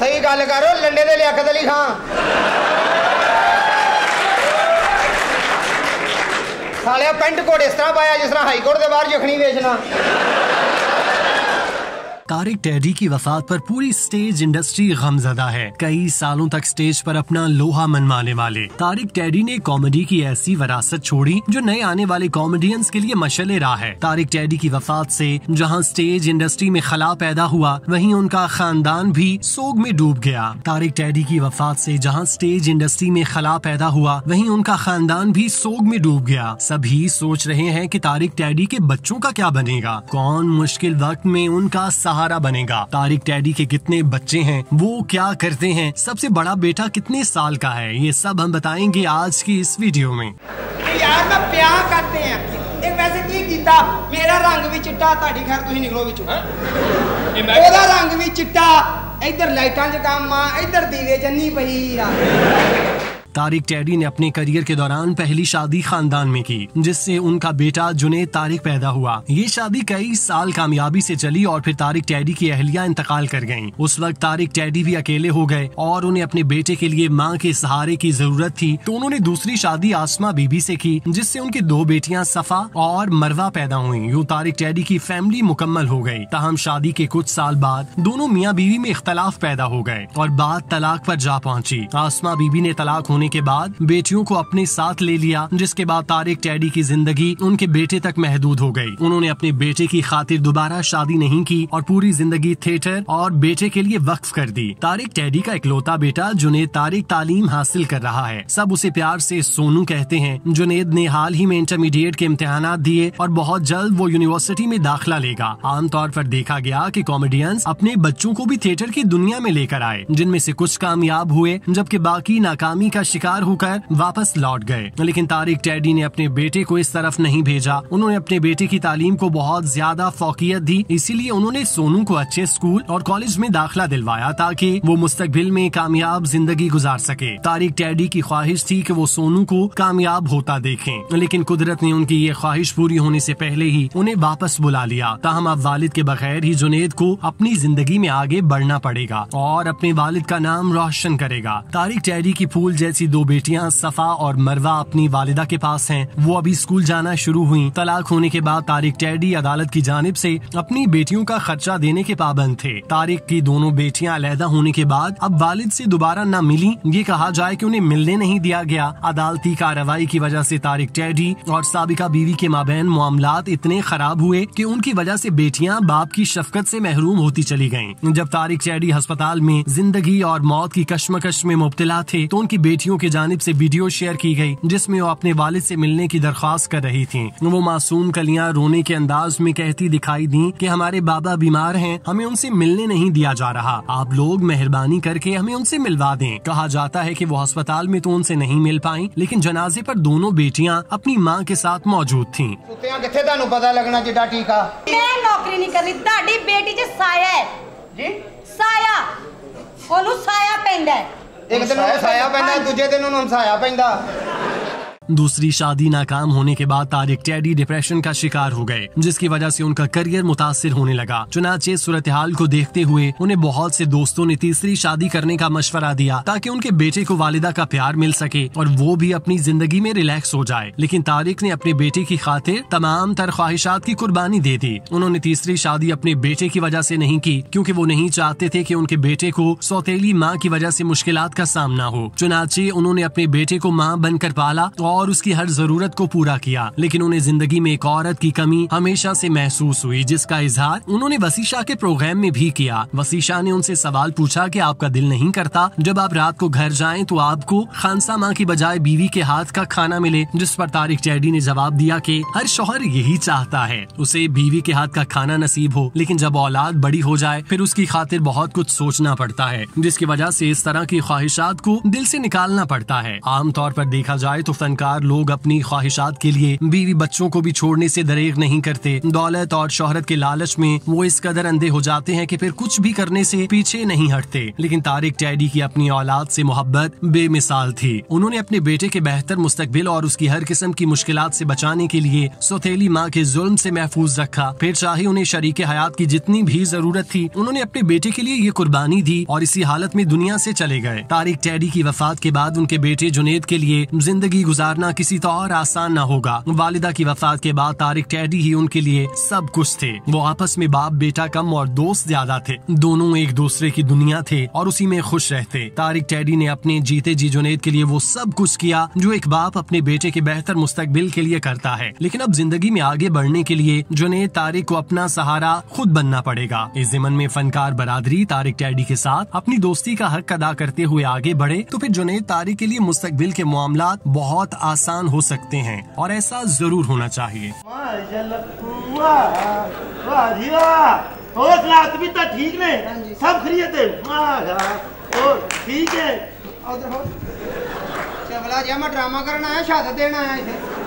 सही गल करो, लंडे दे लियाकत अली खान सालिया पेंट कोट इस तरह पाया जिस तरह हाई कोर्ट के बाहर जखनी बेचना। तारिक टैडी की वफात पर पूरी स्टेज इंडस्ट्री गमज़दा है। कई सालों तक स्टेज पर अपना लोहा मनवाने वाले तारिक टैडी ने कॉमेडी की ऐसी विरासत छोड़ी जो नए आने वाले कॉमेडियंस के लिए मशअल राह है। तारिक टैडी की वफात से जहां स्टेज इंडस्ट्री में खला पैदा हुआ, वहीं उनका खानदान भी सोग में डूब गया। तारिक टैडी की वफात से जहां स्टेज इंडस्ट्री में खला पैदा हुआ, वहीं उनका खानदान भी सोग में डूब गया। सभी सोच रहे हैं कि तारिक टैडी के बच्चों का क्या बनेगा, कौन मुश्किल वक्त में उनका सहारा बनेगा। तारिक टैडी के कितने बच्चे हैं, वो क्या करते हैं, सबसे बड़ा बेटा कितने साल का है, ये सब हम बताएंगे आज की इस वीडियो में। यार मैं प्यार करते हैं एक वैसे की कीता, मेरा रंग भी चिट्टा, ताड़ी खैर तुसी निकलो विचों, ओदा रंग भी चिट्टा, इधर लाइटां च काम आ, इधर दीवे जन्नी पई यार। तारिक टैडी ने अपने करियर के दौरान पहली शादी खानदान में की, जिससे उनका बेटा जुनैद तारिक पैदा हुआ। ये शादी कई साल कामयाबी से चली और फिर तारिक टैडी की अहलिया इंतकाल कर गयीं। उस वक्त तारिक टैडी भी अकेले हो गए और उन्हें अपने बेटे के लिए मां के सहारे की जरूरत थी, तो उन्होंने दूसरी शादी आसमा बीबी से की, जिससे उनकी 2 बेटियां सफा और मरवा पैदा हुई। यूं तारिक टैडी की फैमिली मुकम्मल हो गयी। ताहम शादी के कुछ साल बाद दोनों मियाँ बीवी में इख्तलाफ पैदा हो गए और बात तलाक पर जा पहुँची। आसमा बीबी ने तलाक होने के बाद बेटियों को अपने साथ ले लिया, जिसके बाद तारिक टैडी की जिंदगी उनके बेटे तक महदूद हो गई। उन्होंने अपने बेटे की खातिर दोबारा शादी नहीं की और पूरी जिंदगी थिएटर और बेटे के लिए वक्फ कर दी। तारिक टैडी का इकलौता बेटा जुनैद तारिक तालीम हासिल कर रहा है। सब उसे प्यार से सोनू कहते हैं। जुनैद ने हाल ही में इंटरमीडिएट के इम्तिहानात दिए और बहुत जल्द वो यूनिवर्सिटी में दाखिला लेगा। आमतौर पर देखा गया कि कॉमेडियंस अपने बच्चों को भी थिएटर की दुनिया में लेकर आए, जिनमें से कुछ कामयाब हुए जबकि बाकी नाकामी का शिकार होकर वापस लौट गए। लेकिन तारिक टैडी ने अपने बेटे को इस तरफ नहीं भेजा। उन्होंने अपने बेटे की तालीम को बहुत ज्यादा फौकियत दी, इसीलिए उन्होंने सोनू को अच्छे स्कूल और कॉलेज में दाखिला दिलवाया ताकि वो मुस्तकबिल में कामयाब जिंदगी गुजार सके। तारिक टैडी की ख्वाहिश थी कि वो सोनू को कामयाब होता देखें, लेकिन कुदरत ने उनकी ये ख्वाहिश पूरी होने से पहले ही उन्हें वापस बुला लिया। ताहम अब वालिद के बगैर ही जुनैद को अपनी जिंदगी में आगे बढ़ना पड़ेगा और अपने वालिद का नाम रोशन करेगा। तारिक टैडी की फूल जैसी 2 बेटियां सफा और मरवा अपनी वालिदा के पास हैं। वो अभी स्कूल जाना शुरू हुई। तलाक होने के बाद तारिक टैडी अदालत की जानिब से अपनी बेटियों का खर्चा देने के पाबंद थे। तारिक की दोनों बेटियां अलहदा होने के बाद अब वालिद से दोबारा न मिली, ये कहा जाए कि उन्हें मिलने नहीं दिया गया। अदालती कार्रवाई की वजह से तारिक टैडी और साबिका बीवी के माबैन मामलात इतने खराब हुए कि उनकी वजह से बेटियां बाप की शफकत से महरूम होती चली गयीं। जब तारिक टैडी अस्पताल में जिंदगी और मौत की कश्मकश में मुब्तला थे, तो उनकी बेटियों की जानिब से वीडियो शेयर की गई, जिसमें वो अपने वालिद से मिलने की दरख्वास्त कर रही थीं। वो मासूम कलियां रोने के अंदाज में कहती दिखाई दी कि हमारे बाबा बीमार हैं, हमें उनसे मिलने नहीं दिया जा रहा, आप लोग मेहरबानी करके हमें उनसे मिलवा दें। कहा जाता है कि वो अस्पताल में तो उनसे नहीं मिल पाई, लेकिन जनाजे पर दोनों बेटियां अपनी मां के साथ मौजूद थीं। किथे तानू पता लगना जिड्डा टीका मैं नौकरी नहीं करनी, ताड़ी बेटी च साया है जी, साया ओनू साया पैंदा है। एक दिन साया पैंदा, दूजे दिन उन्होंने साया पैंदा। दूसरी शादी नाकाम होने के बाद तारिक टैडी डिप्रेशन का शिकार हो गए, जिसकी वजह से उनका करियर मुतासिर होने लगा। चुनाचे सूरत हाल को देखते हुए उन्हें बहुत से दोस्तों ने तीसरी शादी करने का मशवरा दिया ताकि उनके बेटे को वालिदा का प्यार मिल सके और वो भी अपनी जिंदगी में रिलैक्स हो जाए। लेकिन तारिक ने अपने बेटे की खातिर तमाम तर ख्वाहिशात की कुर्बानी दे दी। उन्होंने तीसरी शादी अपने बेटे की वजह से नहीं की, क्योंकि वो नहीं चाहते थे कि उनके बेटे को सौतेली माँ की वजह से मुश्किलात का सामना हो। चुनाचे उन्होंने अपने बेटे को माँ बनकर पाला और उसकी हर जरूरत को पूरा किया, लेकिन उन्हें जिंदगी में एक औरत की कमी हमेशा से महसूस हुई, जिसका इजहार उन्होंने वसीशा के प्रोग्राम में भी किया। वसीशा ने उनसे सवाल पूछा कि आपका दिल नहीं करता जब आप रात को घर जाएं तो आपको खानसा माँ की बजाय बीवी के हाथ का खाना मिले, जिस पर तारिक टैडी ने जवाब दिया कि हर शौहर यही चाहता है, उसे बीवी के हाथ का खाना नसीब हो, लेकिन जब औलाद बड़ी हो जाए फिर उसकी खातिर बहुत कुछ सोचना पड़ता है, जिसकी वजह से इस तरह की ख्वाहिशात को दिल से निकालना पड़ता है। आमतौर पर देखा जाए तो फनकार फनकार लोग अपनी ख्वाहिशात के लिए बीवी बच्चों को भी छोड़ने से दरेग नहीं करते। दौलत और शोहरत के लालच में वो इस कदर अंधे हो जाते हैं कि फिर कुछ भी करने से पीछे नहीं हटते। लेकिन तारिक टैडी की अपनी औलाद से मोहब्बत बेमिसाल थी। उन्होंने अपने बेटे के बेहतर मुस्तकबिल और उसकी हर किस्म की मुश्किलात से बचाने के लिए सौतेली माँ के जुल्म से महफूज रखा। फिर चाहे उन्हें शरीके हयात की जितनी भी जरूरत थी, उन्होंने अपने बेटे के लिए ये कुर्बानी दी और इसी हालत में दुनिया से चले गए। तारिक टैडी की वफात के बाद उनके बेटे जुनैद के लिए जिंदगी गुजारना किसी तौर आसान न होगा। वालिदा की वफात के बाद तारिक टैडी ही उनके लिए सब कुछ थे। वो आपस में बाप बेटा कम और दोस्त ज्यादा थे। दोनों एक दूसरे की दुनिया थे और उसी में खुश रहते। तारिक टैडी ने अपने जीते जी जुनैद के लिए वो सब कुछ किया जो एक बाप अपने बेटे के बेहतर मुस्तकबिल के लिए करता है। लेकिन अब जिंदगी में आगे बढ़ने के लिए जुनैद तारिक को अपना सहारा खुद बनना पड़ेगा। इस ज़िमन में फनकार बरादरी तारिक टैडी के साथ अपनी दोस्ती का हक अदा करते हुए आगे बढ़े तो फिर जुनैद तारिक के लिए मुस्तकबिल के मामलात बहुत आसान हो सकते हैं और ऐसा जरूर होना चाहिए। ठीक ने सब खरीदते ठीक है। चवला जी मैं ड्रामा करना है, शहादत देना है इसे।